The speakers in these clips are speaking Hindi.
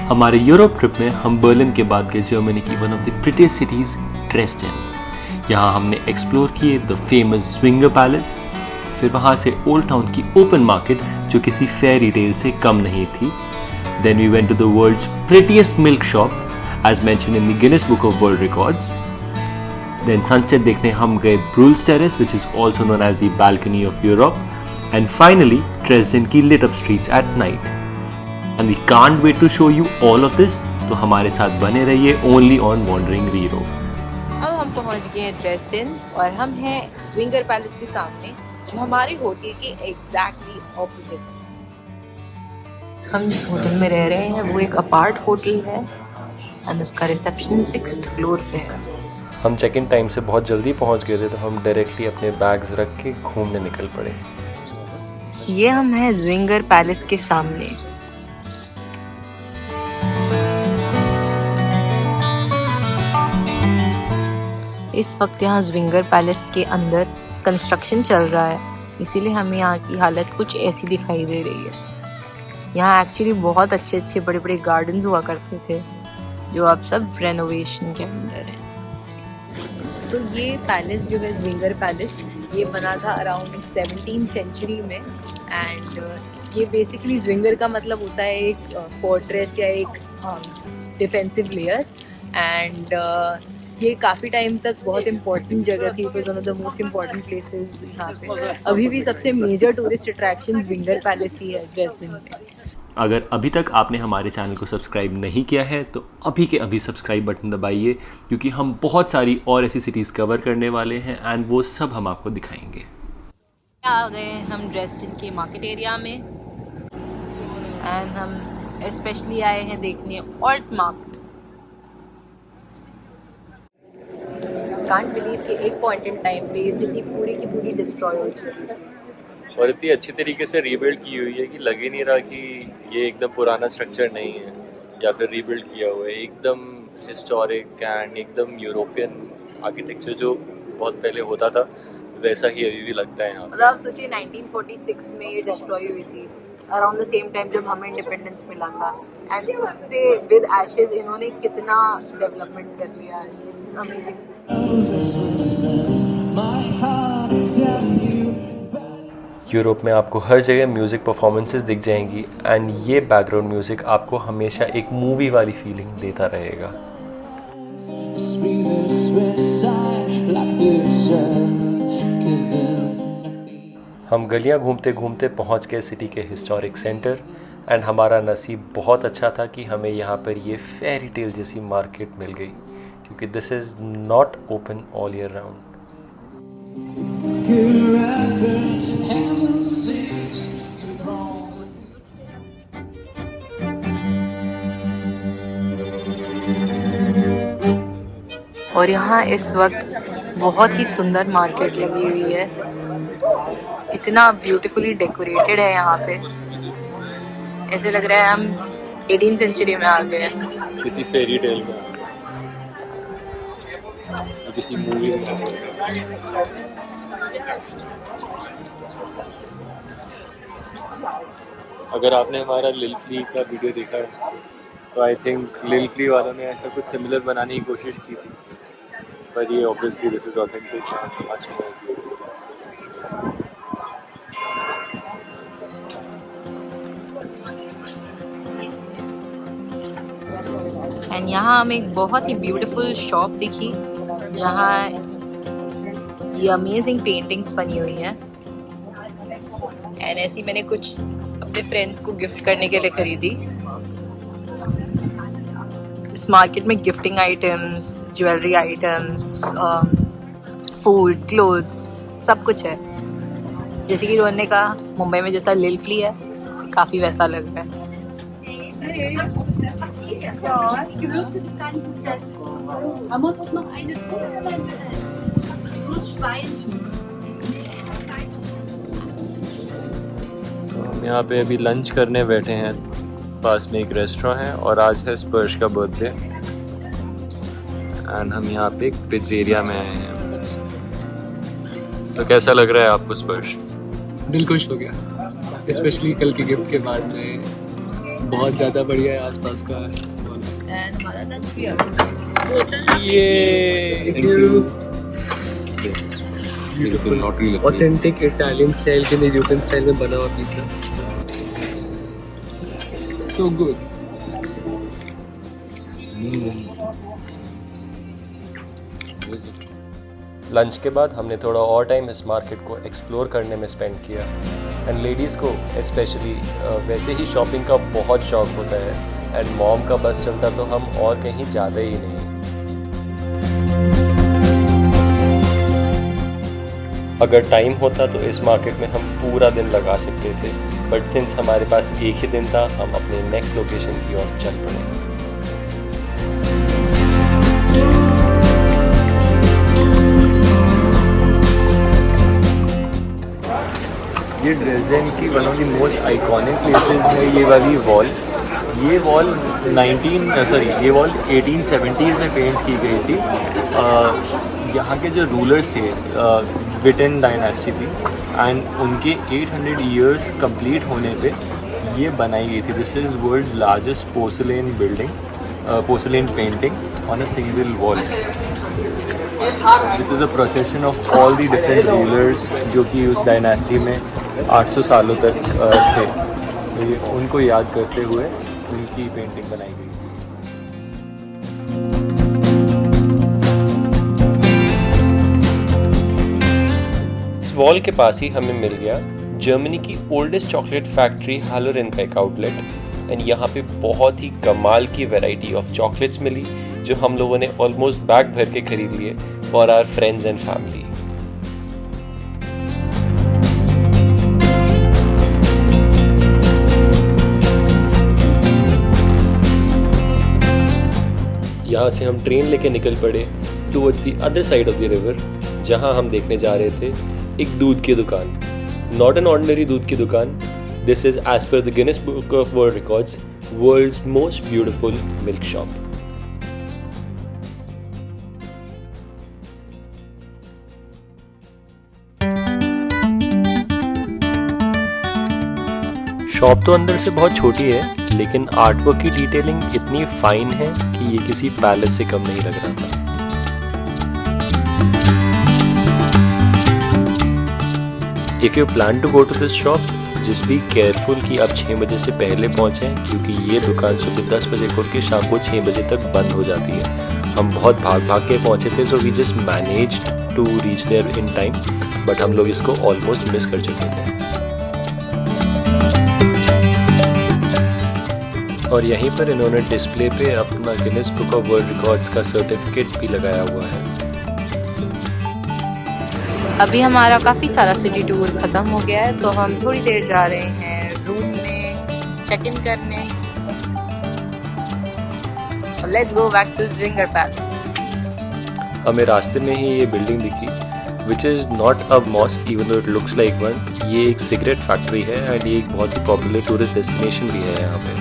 हमारे यूरोप ट्रिप में हम बर्लिन के बाद गए जर्मनी की one of the prettiest cities Dresden. यहाँ हमने एक्सप्लोर किए द फेमस स्विंगर पैलेस, फिर वहाँ से ओल्ड टाउन की ओपन मार्केट जो किसी फेयरी टेल से कम नहीं थी। Then we went to the world's prettiest milk shop as mentioned in the Guinness Book of World Records. Then sunset देखने हम गए Bruhl's Terrace which is also known as the Balcony of Europe. And finally Dresden की lit up streets at night. And we can't wait to show you all of this, तो हमारे साथ बने रहिए only on Wandering Europe। अब हम पहुंच गए हैं ड्रेसडेन और हम हैं स्विंगर पैलेस के सामने जो हमारे होटल के एग्जैक्टली ऑपोजिट है। हम जिस होटल में रह रहे हैं वो एक अपार्ट होटल है और उसका रिसेप्शन 6th फ्लोर पे है। हम चेक इन टाइम से बहुत जल्दी पहुंच गए थे तो हम डायरेक्टली अपने बैग्स रख के घूमने निकल पड़े। ये हम हैं स्विंगर पैलेस के सामने। इस वक्त यहाँ स्विंगर पैलेस के अंदर कंस्ट्रक्शन चल रहा है, इसीलिए हमें यहाँ की हालत कुछ ऐसी दिखाई दे रही है। यहाँ एक्चुअली बहुत अच्छे अच्छे बड़े बड़े गार्डन्स हुआ करते थे जो अब सब रेनोवेशन के अंदर है। तो ये पैलेस जो है स्विंगर पैलेस, ये बना था अराउंड 17th सेंचुरी में। एंड ये बेसिकली स्विंगर का मतलब होता है एक फोर्ट्रेस या एक डिफेंसिव लेयर। एंड ये काफ़ी टाइम तक बहुत इम्पोर्टेंट जगह थी, it was one of the most important places यहाँ पे। अभी भी सबसे major tourist attraction Zwinger Palace ही है ड्रेसडेन में। अगर अभी तक आपने हमारे चैनल को सब्सक्राइब नहीं किया है तो अभी के अभी सब्सक्राइब बटन दबाइए, क्योंकि हम बहुत सारी और ऐसी सिटीज़ कवर करने वाले हैं एंड वो सब हम आपको दिखाएंगे। आ गए हम ड्रेसडेन के मार्केट एरिया में एंड हम स्पेशली आए हैं देखने ऑल्ट मार्केट। कांट बिलीव कि एक पॉइंट इन टाइम पे ये सिटी पूरी की पूरी डिस्ट्रॉय हो चुकी है और इतनी अच्छी तरीके से रीबिल्ड की हुई है कि लग ही नहीं रहा कि ये एकदम पुराना स्ट्रक्चर नहीं है या फिर रीबिल्ड किया हुआ है। एकदम हिस्टोरिक एंड एकदम यूरोपियन आर्किटेक्चर जो बहुत पहले होता था वैसा ही अभी भी लगता है यहाँ। मतलब सोचिए 1946 में ये डिस्ट्रॉय हुई थी अराउंड द सेम टाइम जब हमें इंडिपेंडेंस मिला था। एंड उससे विद एशेस इन्होंने कितना डेवलपमेंट कर लिया। It's amazing. यूरोप में आपको हर जगह म्यूज़िक परफॉर्मेंसेस दिख जाएंगी एंड ये बैकग्राउंड म्यूज़िक आपको हमेशा एक मूवी वाली फीलिंग देता रहेगा। हम गलियां घूमते घूमते पहुंच गए सिटी के हिस्टोरिक सेंटर एंड हमारा नसीब बहुत अच्छा था कि हमें यहाँ पर ये फेरी टेल जैसी मार्केट मिल गई, क्योंकि this is not open all year round. और यहाँ इस वक्त बहुत ही सुंदर मार्केट लगी हुई है, इतना ब्यूटीफुली डेकोरेटेड है यहाँ पे, ऐसे लग रहा है हम 18th सेंचुरी में आ गए हैं, किसी फेरी टेल में, किसी मूवी में। अगर आपने हमारा लिल फ्ली का वीडियो देखा है तो आई थिंक लिल फ्ली वालों ने ऐसा कुछ सिमिलर बनाने की कोशिश की थी, पर ये obviously this is authentic. And यहाँ हमें एक बहुत ही ब्यूटीफुल शॉप दिखी जहाँ ये अमेजिंग पेंटिंग्स बनी हुई हैं। एंड ऐसी मैंने कुछ अपने फ्रेंड्स को गिफ्ट करने के लिए खरीदी। इस मार्केट में gifting items, jewellery items, food, clothes, सब कुछ है। जैसे कि रोहन ने कहा मुंबई में जैसा लिल फ्ली है काफ़ी वैसा लग रहा है। तो हम यहाँ पे अभी लंच करने बैठे हैं, पास में एक रेस्टोरेंट है और आज है स्पर्श का बर्थडे एंड हम यहाँ पे एक पिज़्ज़ेरिया में आए हैं। तो कैसा लग रहा है आपको स्पर्श? दिल खुश हो गया, स्पेशली कल के गिफ्ट के बाद में बहुत ज़्यादा बढ़िया है आसपास का। एंड हमारा लंच भी ये बिल्कुल ऑथेंटिक इटालियन स्टाइल के यूरोपियन स्टाइल में बना हुआ पिज्जा। So good. लंच के बाद हमने थोड़ा और टाइम इस मार्केट को एक्सप्लोर करने में स्पेंड किया। एंड लेडीज़ को स्पेशली वैसे ही शॉपिंग का बहुत शौक होता है, एंड मॉम का बस चलता तो हम और कहीं जाते ही नहीं। अगर टाइम होता तो इस मार्केट में हम पूरा दिन लगा सकते थे, बट सिंस हमारे पास एक ही दिन था, हम अपने नेक्स्ट लोकेशन की ओर चल पड़े। ये ड्रेसडेन की one of the most iconic places है ये वाली वॉल। ये वॉल 1870s में पेंट की गई थी। यहाँ के जो रूलर्स थे, ब्रिटेन डायनेस्टी थी, एंड उनके 800 ईयर्स कंप्लीट होने पे ये बनाई गई थी। This is world's largest porcelain building, porcelain painting on a single wall. This is a procession of all the different rulers जो कि उस डायनेस्टी में 800 सालों तक थे। तो ये उनको याद करते हुए उनकी पेंटिंग बनाई गई। इस वॉल के पास ही हमें मिल गया जर्मनी की ओल्डेस्ट चॉकलेट फैक्ट्री हालोरेनपेक आउटलेट। एंड यहाँ पे बहुत ही कमाल की वैरायटी ऑफ चॉकलेट्स मिली जो हम लोगों ने ऑलमोस्ट बैग भर के खरीद लिए for our friends and family. यहाँ से हम ट्रेन लेके निकल पड़े towards the other side of the river, जहाँ हम देखने जा रहे थे एक दूध की दुकान। नॉट एन ऑर्डिनरी दूध की दुकान, this is as per the Guinness Book of World Records world's most beautiful milk shop. Shop तो अंदर से बहुत छोटी है, लेकिन आर्टवर्क की डिटेलिंग इतनी फाइन है कि ये किसी पैलेस से कम नहीं लग रहा था। If you plan to go to this shop, just be careful कि आप 6 बजे से पहले पहुँचें, क्योंकि ये दुकान सुबह 10 बजे खोल के शाम को 6 बजे तक बंद हो जाती है। हम बहुत भाग के पहुँचे थे, so we just managed to reach there in time, but हम लोग इसको ऑलमोस्ट मिस कर चुके थे। और यहीं पर इन्होंने डिस्प्ले पे अपना Guinness Book of World records का सर्टिफिकेट भी लगाया हुआ है। अभी हमारा काफ़ी सारा सिटी टूर ख़त्म हो गया है, तो हम थोड़ी देर जा रहे हैं रूम में चेक इन करने। Let's go back to Zwinger Palace. हमें रास्ते में ही ये बिल्डिंग दिखी, which is not a mosque even though it looks like one. ये एक सिगरेट फैक्ट्री है एंड ये एक बहुत ही पॉपुलर टूरिस्ट डेस्टिनेशन भी है यहाँ पे।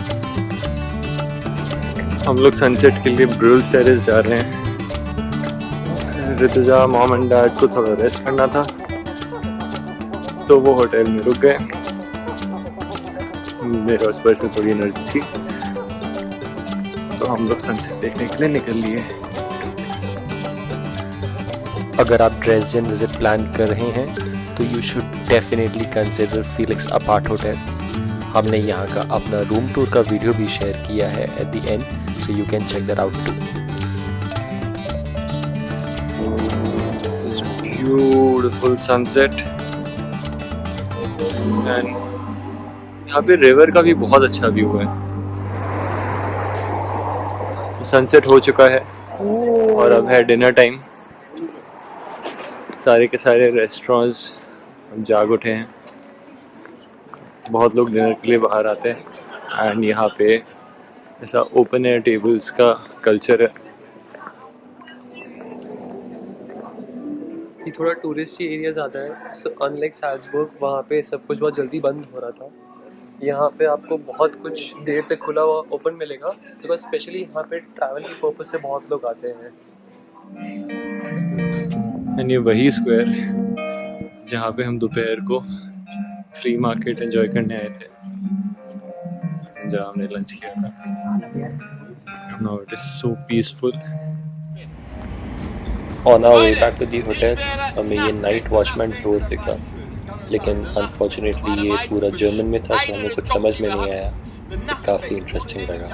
हम लोग सनसेट के लिए ब्रूल्स टेरेस जा रहे हैं। रितुजा मॉम एंड डैड को थोड़ा रेस्ट करना था, तो वो होटल में रुक गए। मेरे उस पर से थोड़ी एनर्जी थी, तो हम लोग सनसेट देखने के लिए निकल लिए। अगर आप ड्रेसडेन विजिट प्लान कर रहे हैं तो you should definitely consider Felix apart hotels. हमने यहाँ का अपना रूम टूर का वीडियो भी शेयर किया है at the end, so you can check that out too. Beautiful sunset and यहाँ पे रिवर का भी बहुत अच्छा व्यू है। तो सनसेट हो चुका है और अब है डिनर टाइम। सारे के सारे रेस्टोरेंट्स हम जाग उठे हैं। बहुत लोग डिनर के लिए बाहर आते हैं एंड यहाँ पे ऐसा ओपन एयर टेबल्स का कल्चर है। ये थोड़ा टूरिस्ट एरिया ज़्यादा है, सो अनलाइक साल्जबर्ग वहाँ पे सब कुछ बहुत जल्दी बंद हो रहा था। यहाँ पे आपको बहुत कुछ देर तक खुला हुआ ओपन मिलेगा, बिकॉज स्पेशली यहाँ पे ट्रैवल के पर्पज से बहुत लोग आते हैं। एंड ये वही स्क्वायर जहाँ पे हम दोपहर को फ्री मार्केट एंजॉय करने आए थे। जहाँ हमने लंच किया था. Now it is so peaceful. On our way back to the hotel, हमें ये नाइट वॉचमैन टूर दिखा, लेकिन अनफॉर्चुनेटली ये पूरा जर्मन में था, तो हमें कुछ समझ में नहीं आया. काफ़ी इंटरेस्टिंग लगा.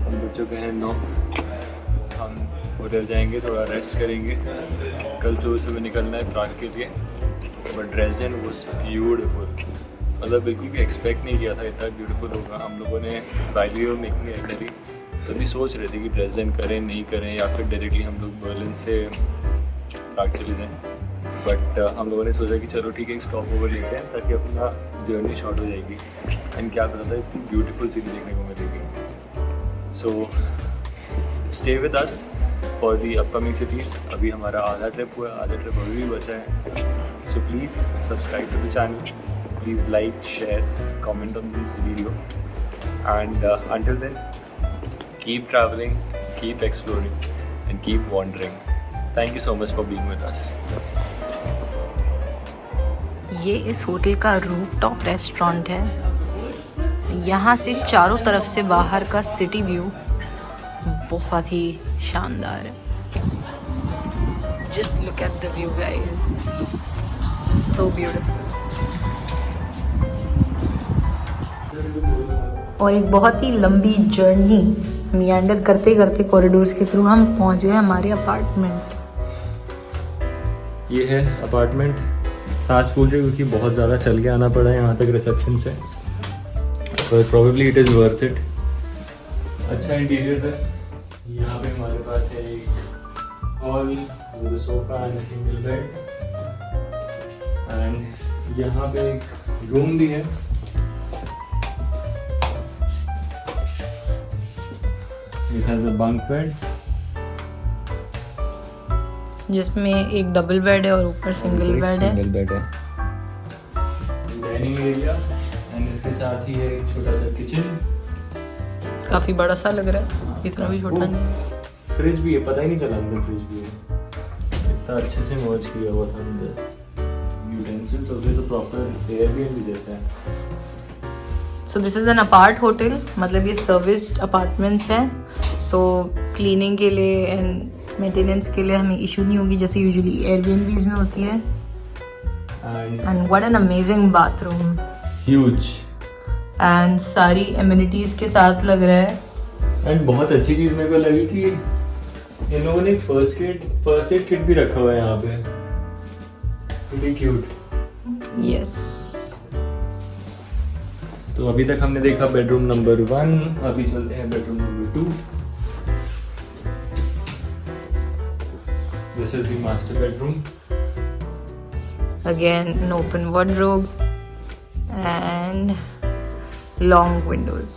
हम बच्चों के हैं 9. हम होटल जाएंगे, थोड़ा रेस्ट करेंगे. कल सुबह निकलना है प्राग के लिए. But Dresden was beautiful. मतलब बिल्कुल भी एक्सपेक्ट नहीं किया था इतना ब्यूटीफुल होगा. हम लोगों ने वैल्यू मेकिंग एक्चुअली तभी सोच रहे थे कि ड्रेसडेन करें नहीं करें, या फिर डायरेक्टली हम लोग बर्लिन से प्राग चले जाएं. बट हम लोगों ने सोचा कि चलो ठीक है, स्टॉप ओवर लेते हैं ताकि अपना जर्नी शॉर्ट हो जाएगी. एंड क्या पता था इतनी ब्यूटीफुल सिटी देखने को मिलेगी. So stay with us for the upcoming cities. अभी हमारा आधा ट्रिप हुआ, आधा ट्रिप अभी भी बचा है. So please subscribe to the channel, please like, share, comment on this video. And until then, keep traveling, keep exploring, and keep wandering. Thank you so much for being with us. ये इस होटल का रूफटॉप रेस्टोरेंट है. यहाँ से चारों तरफ से बाहर का सिटी व्यू बहुत ही शानदार है. Just look at the view, guys. So beautiful. और एक बहुत ही लंबी जर्नी मियांडर करते करते कॉरिडोर्स के थ्रू हम पहुंच गए हमारे अपार्टमेंट. ये है अपार्टमेंट. सांस फूल रही क्योंकि बहुत ज़्यादा चल के आना पड़ा है यहाँ तक रिसेप्शन से. पर probably it is worth it. अच्छा इंटीरियर है. यहाँ पे हमारे पास है एक hall with sofa and single bed. And यहाँ पे एक रूम भी है. It has a bunk bed. जिसमें एक डबल बेड है और ऊपर सिंगल बेड है. सिंगल बेड है. डाइनिंग एरिया एंड इसके साथ ही है एक छोटा सा किचन. काफी बड़ा सा लग रहा है, इतना भी छोटा नहीं. फ्रिज भी है, पता ही नहीं चला अंदर फ्रिज भी है. इतना अच्छे से मर्ज किया हुआ था अंदर. यूटेंसिल्स हो गए तो प्रॉपर एयरबीएनबी जैसा है. So this is an apart hotel, मतलब ये सर्विस्ड अपार्टमेंट्स हैं. सो क्लीनिंग के लिए एंड मेंटेनेंस के लिए हमें इशू नहीं होगी जैसे यूजुअली एयरबीएनबीज में होती है. And what an amazing bathroom. Huge. And सारी एमिनिटीज के साथ लग रहा है. एंड बहुत अच्छी चीज मेरे को लगी कि इन लोगों ने एक फर्स्ट एड किट भी रखा हुआ है यहाँ पे. Very cute. यस. तो अभी तक हमने देखा बेडरूम नंबर 1. अभी चलते हैं bedroom number 2. This is the master bedroom. Again, an open wardrobe and long windows.